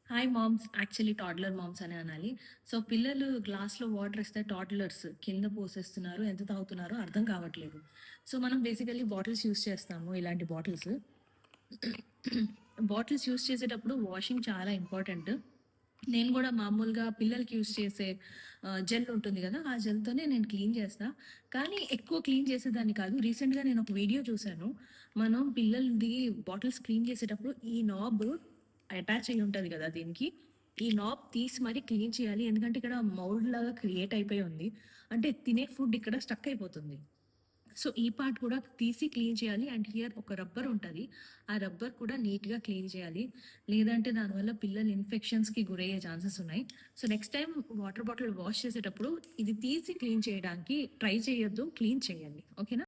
Hi moms. Actually toddler moms అనే అనాలి. So, పిల్లలు గ్లాస్‌లో వాటర్ ఇస్తే టాడ్లర్స్ కింద పోసేస్తున్నారు. ఎంత తాగుతున్నారో అర్థం కావట్లేదు. సో, మనం బేసికల్లీ బాటిల్స్ యూజ్ చేస్తాము. ఇలాంటి బాటిల్స్. బాటిల్స్ యూజ్ చేసేటప్పుడు వాషింగ్ చాలా ఇంపార్టెంట్. నేను గూడా మామూలుగా పిల్లలకి యూజ్ చేసే జెల్ ఉంటుంది గదా! ఆ జెల్‌తోనే నేను క్లీన్ చేస్తా. కానీ ఎక్కువ క్లీన్ చేసేదాన్ని కాదు. రీసెంట్‌గా నేను ఒక వీడియో చూసాను. మనం పిల్లలది బాటిల్స్ క్లీన్ చేసేటప్పుడు ఈ నాబ్ అటాచ్ అయ్యి ఉంటది గదా! దీనికి. ఈ నాబ్ తీసి మరి క్లీన్ చేయాలి. ఎందుకంటే ఇక్కడ మౌల్డ్ లాగా క్రియేట్ అయిపోయి ఉంది. అంటే తినే ఫుడ్ ఇక్కడ స్టక్ అయిపోతుంది. సో, ఈ పార్ట్ కూడా తీసి క్లీన్ చేయాలి. అండ్ హియర్ ఒక రబ్బర్ ఉంటది. ఆ రబ్బర్ కూడా నీట్‌గా క్లీన్ చేయాలి. లేదంటే దానివల్ల పిల్లలు ఇన్ఫెక్షన్స్‌కి గురయ్యే ఛాన్సెస్ ఉన్నాయి. So, next time water bottle wash చేసేటప్పుడు ఇది తీసి క్లీన్ చేయడానికి ట్రై చేయొద్దు. క్లీన్ చేయండి. ఓకేనా?